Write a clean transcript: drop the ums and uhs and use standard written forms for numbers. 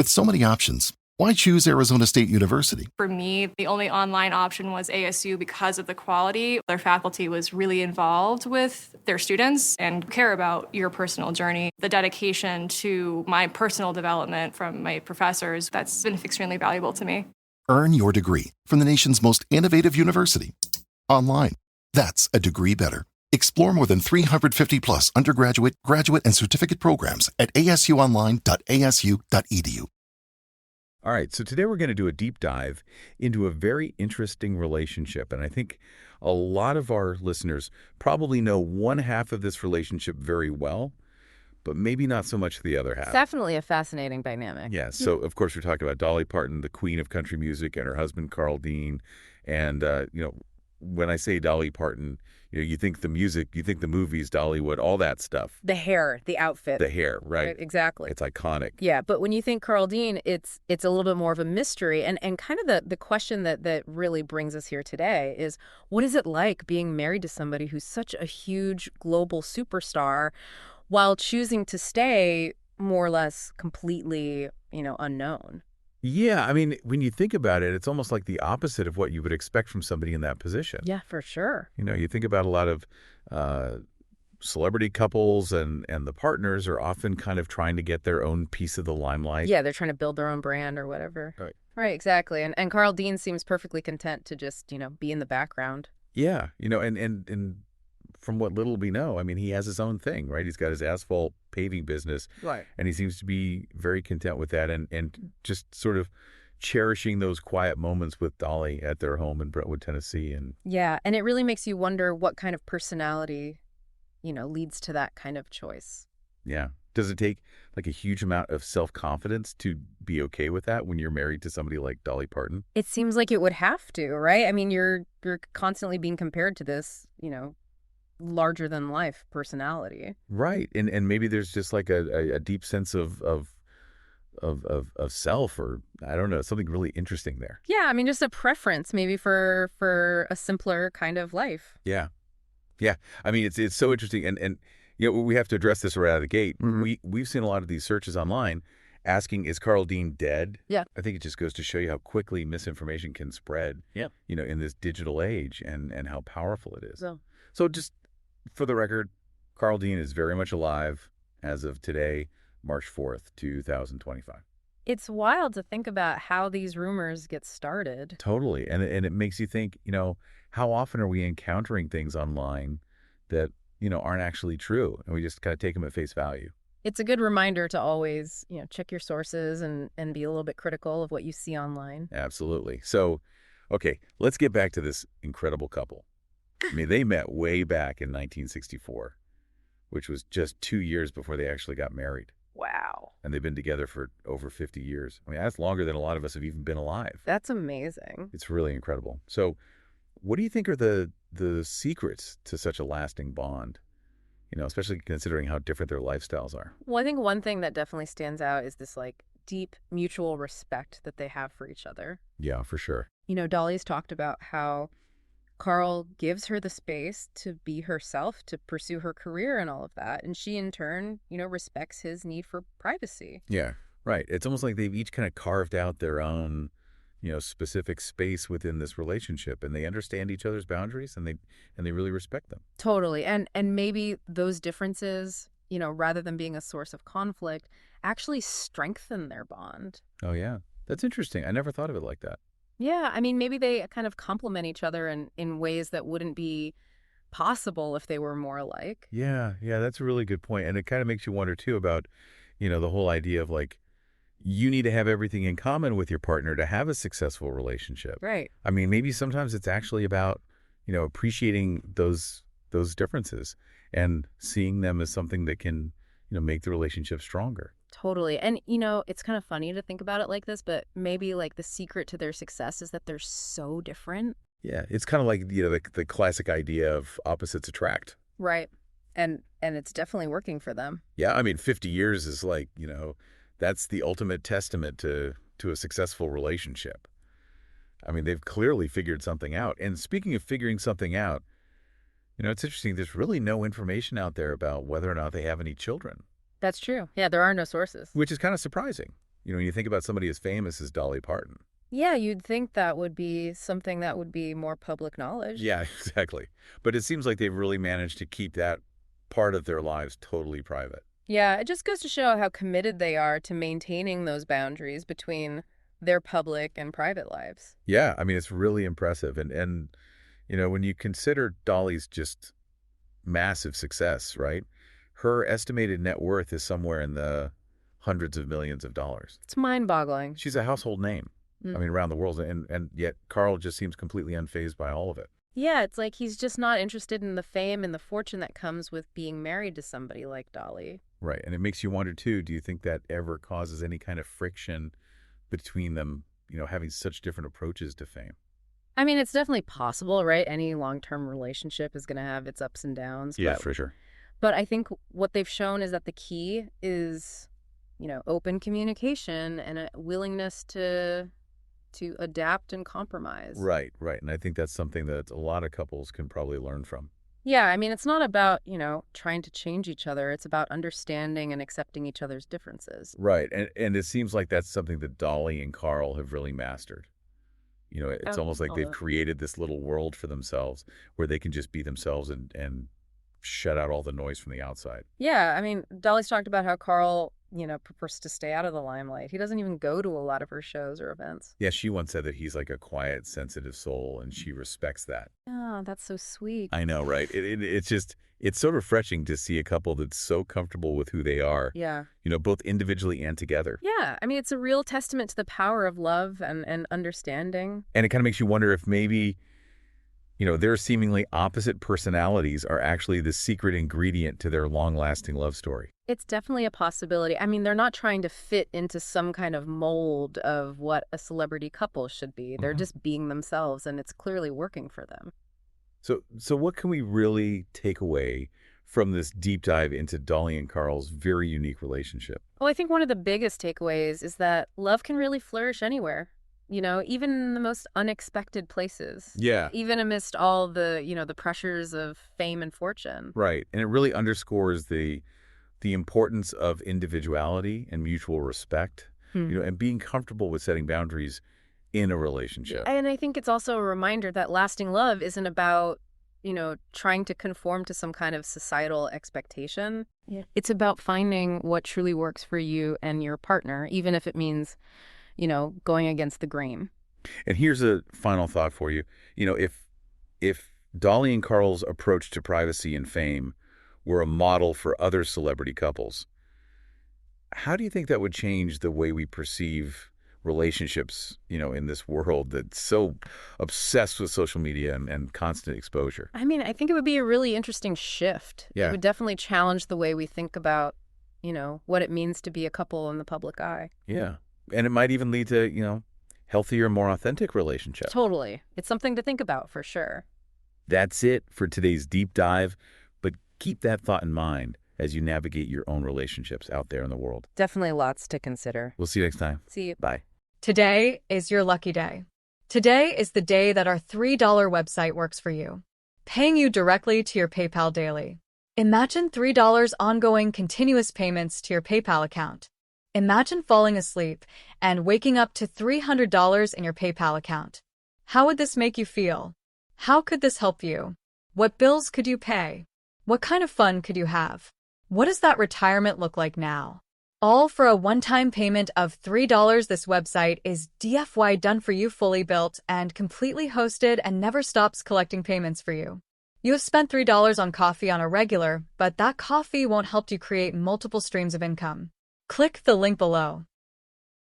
so many options, why choose Arizona State University? For me, the only online option was ASU because of the quality. Their faculty was really involved with their students and care about your personal journey. The dedication to my personal development from my professors, that's been extremely valuable to me. Earn your degree from the nation's most innovative university. Online. That's a degree better. Explore more than 350 plus undergraduate, graduate, and certificate programs at asuonline.asu.edu. All right, so today we're going to do a deep dive into a very interesting relationship. And I think a lot of our listeners probably know one half of this relationship very well, but maybe not so much the other half. It's definitely a fascinating dynamic. Yeah, so of course we're talking about Dolly Parton, the queen of country music, and her husband Carl Dean. And, when I say Dolly Parton, you think the music, you think the movies, Dollywood, all that stuff. The hair, the outfit. The hair, right? Exactly. It's iconic. Yeah, but when you think Carl Dean, it's a little bit more of a mystery. And kind of the question that really brings us here today is, what is it like being married to somebody who's such a huge global superstar while choosing to stay more or less completely, unknown? Yeah, I mean, when you think about it, it's almost like the opposite of what you would expect from somebody in that position. Yeah, for sure. You think about a lot of celebrity couples and the partners are often kind of trying to get their own piece of the limelight. Yeah, they're trying to build their own brand or whatever. Right. Right, exactly. And Carl Dean seems perfectly content to just, be in the background. Yeah, and from what little we know, I mean, he has his own thing, right? He's got his asphalt paving business. Right. And he seems to be very content with that and just sort of cherishing those quiet moments with Dolly at their home in Brentwood, Tennessee. And yeah, and it really makes you wonder what kind of personality, leads to that kind of choice. Yeah. Does it take like a huge amount of self-confidence to be okay with that when you're married to somebody like Dolly Parton? It seems like it would have to, right? I mean, you're constantly being compared to this, larger than life personality. Right. And maybe there's just like a deep sense of self, or I don't know, something really interesting there. Yeah, I mean, just a preference maybe for a simpler kind of life. Yeah. Yeah. I mean, it's so interesting. And we have to address this right out of the gate. Mm-hmm. We've seen a lot of these searches online asking, is Carl Dean dead? Yeah. I think it just goes to show you how quickly misinformation can spread, in this digital age and how powerful it is. So just for the record, Carl Dean is very much alive as of today, March 4th, 2025. It's wild to think about how these rumors get started. Totally. And it makes you think, how often are we encountering things online that, aren't actually true, and we just kind of take them at face value? It's a good reminder to always, check your sources and be a little bit critical of what you see online. Absolutely. So, okay, let's get back to this incredible couple. I mean, they met way back in 1964, which was just 2 years before they actually got married. Wow. And they've been together for over 50 years. I mean, that's longer than a lot of us have even been alive. That's amazing. It's really incredible. So what do you think are the secrets to such a lasting bond? Especially considering how different their lifestyles are. Well, I think one thing that definitely stands out is this deep mutual respect that they have for each other. Yeah, for sure. Dolly's talked about how Carl gives her the space to be herself, to pursue her career and all of that. And she, in turn, respects his need for privacy. Yeah, right. It's almost like they've each kind of carved out their own, specific space within this relationship, and they understand each other's boundaries, and they really respect them. Totally. And maybe those differences, rather than being a source of conflict, actually strengthen their bond. Oh, yeah. That's interesting. I never thought of it like that. Yeah, I mean, maybe they kind of complement each other in ways that wouldn't be possible if they were more alike. Yeah, that's a really good point. And it kind of makes you wonder, too, about, the whole idea of you need to have everything in common with your partner to have a successful relationship. Right. I mean, maybe sometimes it's actually about, appreciating those differences and seeing them as something that can, make the relationship stronger. Totally. And, it's kind of funny to think about it like this, but maybe the secret to their success is that they're so different. Yeah. It's kind of like, the classic idea of opposites attract. Right. And it's definitely working for them. Yeah. I mean, 50 years is that's the ultimate testament to a successful relationship. I mean, they've clearly figured something out. And speaking of figuring something out, it's interesting. There's really no information out there about whether or not they have any children. That's true. Yeah, there are no sources. Which is kind of surprising. When you think about somebody as famous as Dolly Parton. Yeah, you'd think that would be something that would be more public knowledge. Yeah, exactly. But it seems like they've really managed to keep that part of their lives totally private. Yeah, it just goes to show how committed they are to maintaining those boundaries between their public and private lives. Yeah, I mean, it's really impressive. And when you consider Dolly's just massive success, right? Her estimated net worth is somewhere in the hundreds of millions of dollars. It's mind-boggling. She's a household name. I mean, around the world. And yet Carl just seems completely unfazed by all of it. Yeah, it's like he's just not interested in the fame and the fortune that comes with being married to somebody like Dolly. Right. And it makes you wonder, too, do you think that ever causes any kind of friction between them, having such different approaches to fame? I mean, it's definitely possible, right? Any long-term relationship is going to have its ups and downs. Yeah, for sure. But I think what they've shown is that the key is, open communication and a willingness to adapt and compromise. Right. And I think that's something that a lot of couples can probably learn from. Yeah, I mean, it's not about, trying to change each other. It's about understanding and accepting each other's differences. Right. And it seems like that's something that Dolly and Carl have really mastered. It's almost like they've created this little world for themselves where they can just be themselves and shut out all the noise from the outside. Yeah, I mean, Dolly's talked about how Carl, prefers to stay out of the limelight. He doesn't even go to a lot of her shows or events. Yeah, she once said that he's like a quiet, sensitive soul, and she respects that. Oh, that's so sweet. I know, right? It's so refreshing to see a couple that's so comfortable with who they are. Yeah. Both individually and together. Yeah, I mean, it's a real testament to the power of love and understanding. And it kind of makes you wonder if maybe, their seemingly opposite personalities are actually the secret ingredient to their long-lasting love story. It's definitely a possibility. I mean, they're not trying to fit into some kind of mold of what a celebrity couple should be. They're just being themselves, and it's clearly working for them. So what can we really take away from this deep dive into Dolly and Carl's very unique relationship? Well, I think one of the biggest takeaways is that love can really flourish anywhere. Even in the most unexpected places. Yeah. Even amidst all the, the pressures of fame and fortune. Right. And it really underscores the importance of individuality and mutual respect, and being comfortable with setting boundaries in a relationship. And I think it's also a reminder that lasting love isn't about, trying to conform to some kind of societal expectation. Yeah. It's about finding what truly works for you and your partner, even if it means going against the grain. And here's a final thought for you. If Dolly and Carl's approach to privacy and fame were a model for other celebrity couples, how do you think that would change the way we perceive relationships, in this world that's so obsessed with social media and constant exposure? I mean, I think it would be a really interesting shift. Yeah. It would definitely challenge the way we think about, what it means to be a couple in the public eye. Yeah. And it might even lead to, healthier, more authentic relationships. Totally. It's something to think about for sure. That's it for today's deep dive. But keep that thought in mind as you navigate your own relationships out there in the world. Definitely lots to consider. We'll see you next time. See you. Bye. Today is your lucky day. Today is the day that our $3 website works for you, paying you directly to your PayPal daily. Imagine $3 ongoing continuous payments to your PayPal account. Imagine falling asleep and waking up to $300 in your PayPal account. How would this make you feel? How could this help you? What bills could you pay? What kind of fun could you have? What does that retirement look like now? All for a one-time payment of $3. This website is DFY done for you, fully built and completely hosted, and never stops collecting payments for you. You have spent $3 on coffee on a regular, but that coffee won't help you create multiple streams of income. Click the link below.